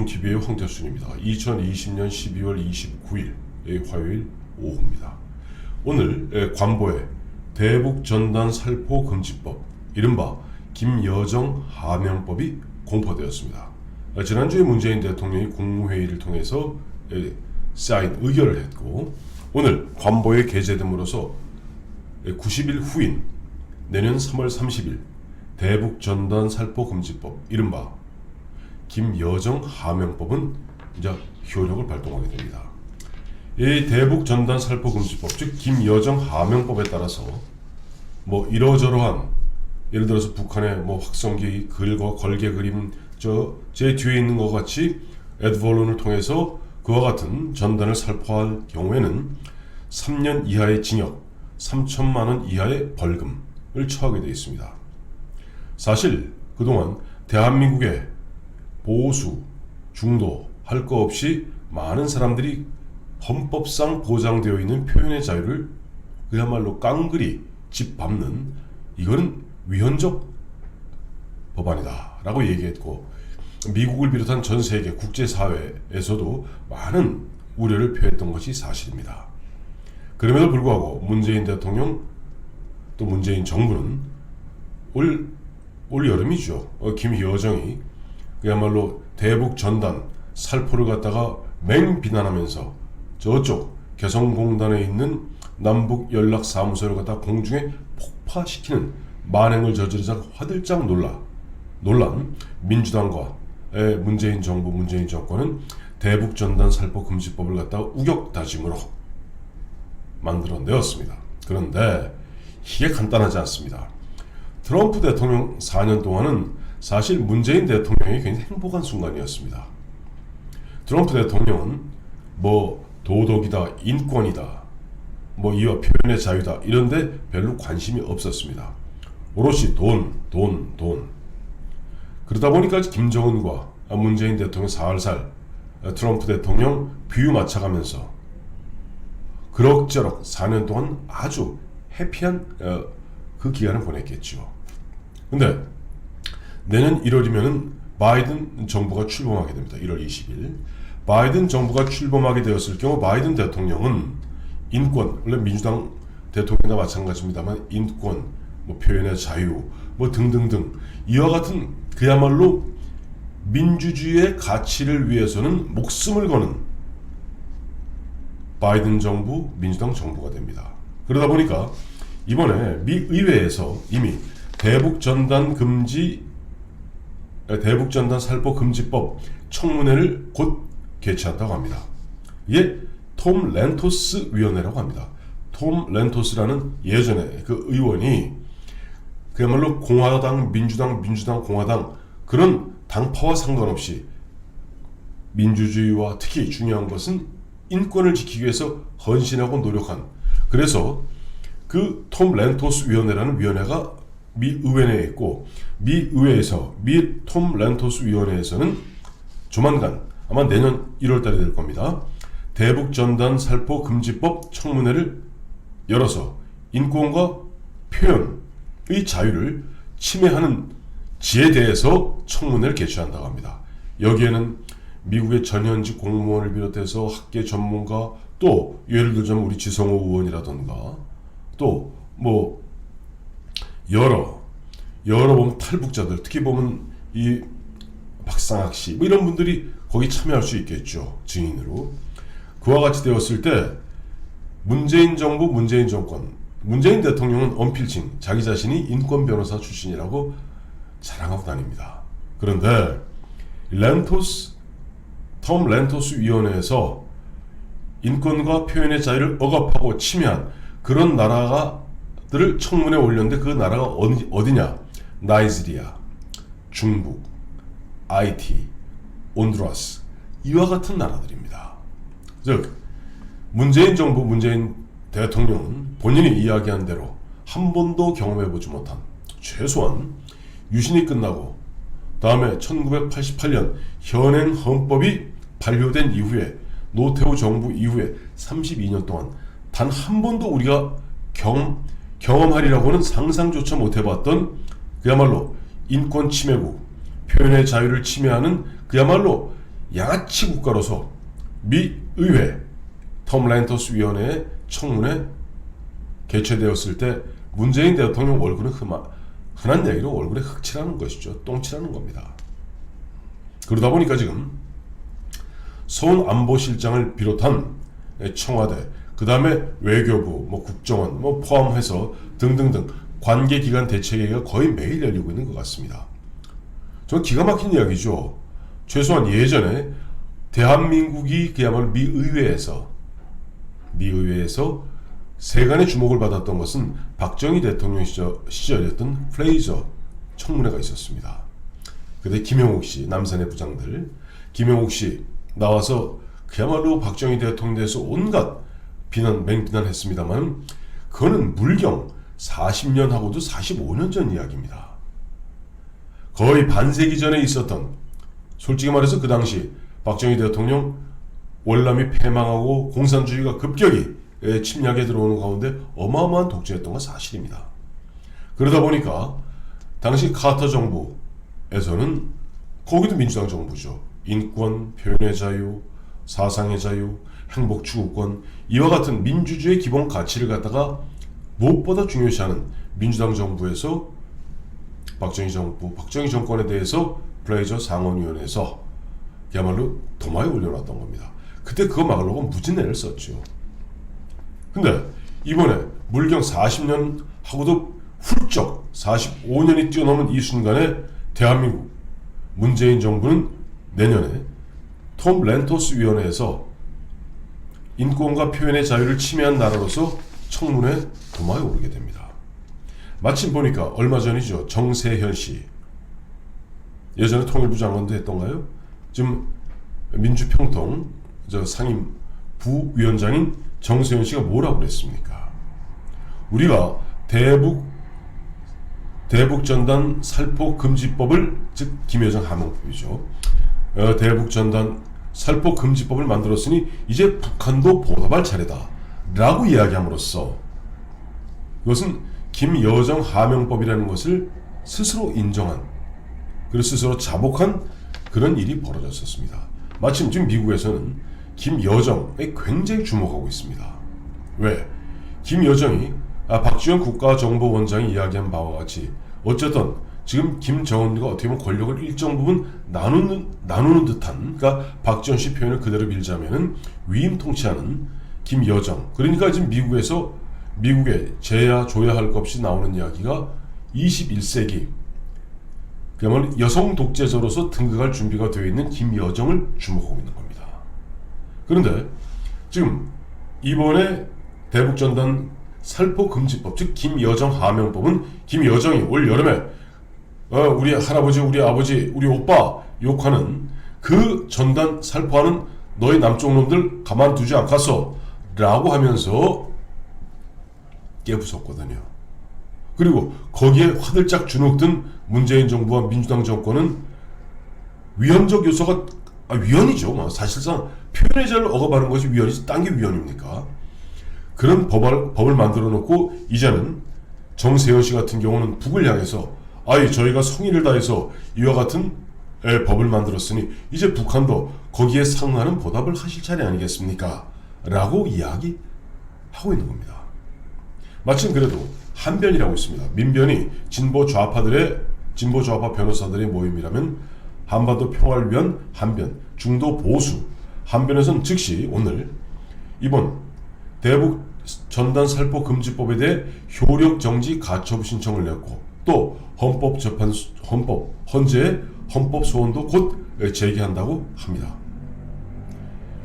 홍대순TV의 황태순입니다. 2020년 12월 29일 화요일 오후입니다. 오늘 관보의 대북전단 살포 금지법, 이른바 김여정 하명법이 공포되었습니다. 지난주에 문재인 대통령이 국무회의를 통해서 사인 의결을 했고, 오늘 관보에 게재됨으로써 90일 후인 내년 3월 30일 대북전단 살포 금지법, 이른바 김여정 하명법은 이제 효력을 발동하게 됩니다. 이 대북전단 살포 금지법, 즉 김여정 하명법에 따라서 이러저러한, 예를 들어서 북한의 확성기 글과 걸개 그림 제 뒤에 있는 것 같이 애드벌룬을 통해서 그와 같은 전단을 살포할 경우에는 3년 이하의 징역, 3천만 원 이하의 벌금을 처하게 되어 있습니다. 사실 그동안 대한민국의 보수, 중도 할 거 없이 많은 사람들이 헌법상 보장되어 있는 표현의 자유를 그야말로 깡그리 짓밟는, 이거는 위헌적 법안이다 라고 얘기했고, 미국을 비롯한 전 세계 국제사회에서도 많은 우려를 표했던 것이 사실입니다. 그럼에도 불구하고 문재인 대통령 또 문재인 정부는 올 여름이죠. 김여정이 그야말로 대북 전단 살포를 갖다가 맹비난하면서 저쪽 개성공단에 있는 남북 연락사무소를 갖다 공중에 폭파시키는 만행을 저지르자 화들짝 놀란 민주당과 문재인 정부, 문재인 정권은 대북 전단 살포 금지법을 갖다가 우격다짐으로 만들어내었습니다. 그런데 이게 간단하지 않습니다. 트럼프 대통령 4년 동안은 사실 문재인 대통령이 굉장히 행복한 순간이었습니다. 트럼프 대통령은 도덕이다, 인권이다, 이와 표현의 자유다, 이런데 별로 관심이 없었습니다. 오롯이 돈. 그러다 보니까 김정은과 문재인 대통령 살살 트럼프 대통령 비유 맞춰가면서 그럭저럭 4년 동안 아주 해피한 그 기간을 보냈겠죠. 근데 내년 1월이면은 바이든 정부가 출범하게 됩니다. 1월 20일. 바이든 정부가 출범하게 되었을 경우 바이든 대통령은 인권, 원래 민주당 대통령이나 마찬가지입니다만 인권, 표현의 자유, 등등등 이와 같은 그야말로 민주주의의 가치를 위해서는 목숨을 거는 바이든 정부, 민주당 정부가 됩니다. 그러다 보니까 이번에 미 의회에서 이미 대북전단 살포 금지법 청문회를 곧 개최한다고 합니다. 이게 톰 렌토스 위원회라고 합니다. 톰 렌토스라는 예전에 그 의원이 그야말로 공화당, 민주당, 공화당 그런 당파와 상관없이 민주주의와 특히 중요한 것은 인권을 지키기 위해서 헌신하고 노력한, 그래서 그 톰 렌토스 위원회라는 위원회가 미 의회에 있고, 미 톰 렌토스 위원회에서는 조만간 아마 내년 1월 달에 될 겁니다. 대북 전단 살포 금지법 청문회를 열어서 인권과 표현의 자유를 침해하는 지에 대해서 청문회를 개최한다고 합니다. 여기에는 미국의 전현직 공무원을 비롯해서 학계 전문가, 또 예를 들자면 우리 지성호 의원이라던가, 또 여러 보면 탈북자들, 특히 보면 이 박상학 씨 이런 분들이 거기 참여할 수 있겠죠, 증인으로. 그와 같이 되었을 때 문재인 정부, 문재인 정권, 문재인 대통령은 언필칭 자기 자신이 인권 변호사 출신이라고 자랑하고 다닙니다. 그런데 톰 렌토스 위원회에서 인권과 표현의 자유를 억압하고 침해한 그런 나라들을 청문회에 올렸는데, 그 나라가 어디냐? 나이지리아, 중국, 아이티, 온두라스, 이와 같은 나라들입니다. 즉 문재인 정부, 문재인 대통령은 본인이 이야기한 대로 한 번도 경험해보지 못한, 최소한 유신이 끝나고 다음에 1988년 현행 헌법이 발효된 이후에, 노태우 정부 이후에 32년 동안 단 한 번도 우리가 경험하리라고는 상상조차 못해봤던 그야말로 인권 침해국, 표현의 자유를 침해하는 그야말로 양아치 국가로서 미 의회 톰 렌토스 위원회의 청문회 개최되었을 때 문재인 대통령 얼굴은 흔한 얘기로 얼굴에 흑칠하는 것이죠. 똥칠하는 겁니다. 그러다 보니까 지금 서훈 안보실장을 비롯한 청와대, 그 다음에 외교부, 국정원 포함해서 등등등 관계기관 대책회의가 거의 매일 열리고 있는 것 같습니다. 저는 기가 막힌 이야기죠. 최소한 예전에 대한민국이 그야말로 미의회에서 세간의 주목을 받았던 것은 박정희 대통령 시절이었던 프레이저 청문회가 있었습니다. 그때 김영욱 씨, 남산의 부장들, 김영욱 씨 나와서 그야말로 박정희 대통령에 대해서 온갖 맹비난했습니다만 그거는 물경 40년하고도 45년 전 이야기입니다. 거의 반세기 전에 있었던, 솔직히 말해서 그 당시 박정희 대통령 월남이 패망하고 공산주의가 급격히 침략에 들어오는 가운데 어마어마한 독재였던 건 사실입니다. 그러다 보니까 당시 카터 정부에서는 거기도 민주당 정부죠. 인권, 표현의 자유, 사상의 자유, 행복 추구권, 이와 같은 민주주의 기본 가치를 갖다가 무엇보다 중요시하는 민주당 정부에서 박정희 정권에 대해서 프레이저 상원위원회에서 그야말로 도마에 올려놨던 겁니다. 그때 그거 막으려고 무진애를 썼죠. 근데 이번에 물경 40년 하고도 훌쩍 45년이 뛰어넘은 이 순간에 대한민국 문재인 정부는 내년에 톰 렌토스 위원회에서 인권과 표현의 자유를 침해한 나라로서 청문회 도마에 오르게 됩니다. 마침 보니까 얼마 전이죠. 정세현 씨, 예전에 통일부 장관도 했던가요? 지금 민주평통 상임 부위원장인 정세현 씨가 뭐라고 그랬습니까? 우리가 대북전단 살포금지법을, 즉 김여정 하명법이죠. 대북전단 살포금지법을 만들었으니 이제 북한도 보답할 차례다 라고 이야기함으로써 이것은 김여정 하명법이라는 것을 스스로 인정한, 그리고 스스로 자복한 그런 일이 벌어졌었습니다. 마침 지금 미국에서는 김여정에 굉장히 주목하고 있습니다. 왜? 김여정이 박지원 국가정보원장이 이야기한 바와 같이 어쨌든 지금 김정은과 어떻게 보면 권력을 일정 부분 나누는 듯한, 그러니까 박지원 씨 표현을 그대로 빌자면은 위임 통치하는 김여정. 그러니까 지금 미국에 재야 조야 할 것 없이 나오는 이야기가 21세기 그야말로 여성 독재자로서 등극할 준비가 되어 있는 김여정을 주목하고 있는 겁니다. 그런데 지금 이번에 대북전단 살포금지법, 즉 김여정 하명법은 김여정이 올 여름에 우리 할아버지, 우리 아버지, 우리 오빠 욕하는 그 전단 살포하는 너희 남쪽 놈들 가만두지 않겠어 라고 하면서 깨부쉈거든요. 그리고 거기에 화들짝 주눅든 문재인 정부와 민주당 정권은 위헌적 요소가 위헌이죠. 사실상 표현의 자유를 억압하는 것이 위헌이지 딴 게 위헌입니까? 그런 법을 만들어 놓고 이제는 정세현 씨 같은 경우는 북을 향해서 저희가 성의를 다해서 이와 같은 법을 만들었으니 이제 북한도 거기에 상응하는 보답을 하실 차례 아니겠습니까? 라고 이야기하고 있는 겁니다. 마침 그래도 한변이라고 있습니다. 민변이 진보 좌파 변호사들의 모임이라면 한반도 평화를 위한 한변, 중도 보수 한변에서는 즉시 오늘 이번 대북 전단 살포 금지법에 대해 효력 정지 가처분 신청을 냈고 또 헌재의 헌법 소원도 곧 제기한다고 합니다.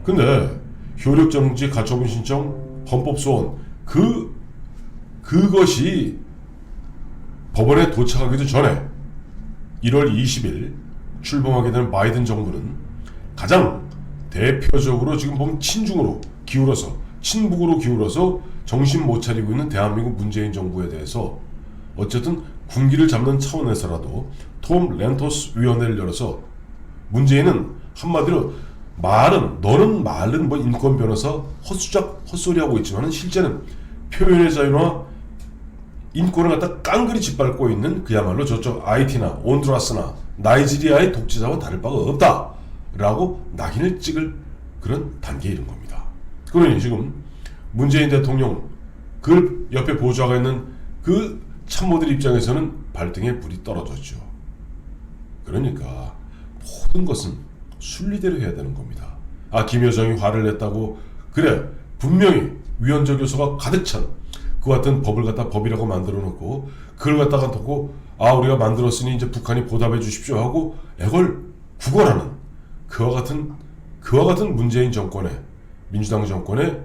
근데 효력 정지 가처분 신청, 헌법 소원 그것이 법원에 도착하기도 전에 1월 20일 출범하게 되는 바이든 정부는 가장 대표적으로 지금 보면 친북으로 기울어서 정신 못 차리고 있는 대한민국 문재인 정부에 대해서 어쨌든 군기를 잡는 차원에서라도 톰 렌토스 위원회를 열어서 문재인은 한마디로 너는 말은 인권 변호사 헛소리하고 있지만 실제는 표현의 자유나 인권을 갖다 깡그리 짓밟고 있는 그야말로 저쪽 IT나 온두라스나 나이지리아의 독재자와 다를 바가 없다. 라고 낙인을 찍을 그런 단계에 이른 겁니다. 그러니 지금 문재인 대통령 그 옆에 보좌가 있는 그 참모들 입장에서는 발등에 불이 떨어졌죠. 그러니까 모든 것은 순리대로 해야 되는 겁니다. 김여정이 화를 냈다고, 그래, 분명히 위헌적 요소가 가득 찬 그 같은 법을 갖다 법이라고 만들어 놓고 그걸 갖다가 놓고 우리가 만들었으니 이제 북한이 보답해 주십시오 하고 애걸 구걸하는 그와 같은 문재인 정권의, 민주당 정권의,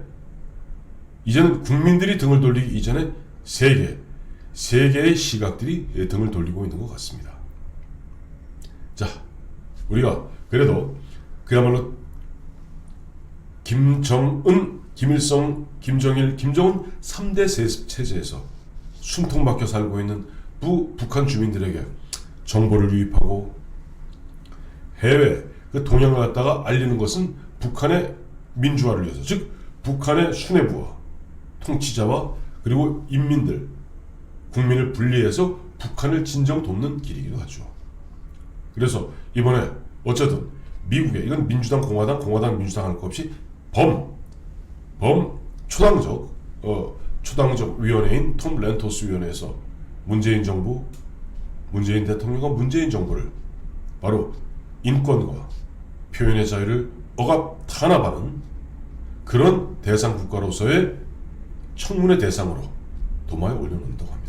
이제는 국민들이 등을 돌리기 이전에 세계의 시각들이 등을 돌리고 있는 것 같습니다. 자, 우리가 그래도 그야말로 김정은, 김일성, 김정일, 김정은 3대 체제에서 숨통 막혀 살고 있는 북한 주민들에게 정보를 유입하고 해외 그 동향을 갖다가 알리는 것은 북한의 민주화를 위해서, 즉 북한의 수뇌부와 통치자와 그리고 인민들, 국민을 분리해서 북한을 진정 돕는 길이기도 하죠. 그래서 이번에 어쨌든 미국의, 이건 민주당, 공화당, 민주당 할 것 없이 초당적 위원회인 톰 렌토스 위원회에서 문재인 대통령과 문재인 정부를 바로 인권과 표현의 자유를 탄압하는 그런 대상 국가로서의 청문회 대상으로 도마에 올려놓는다고 합니다.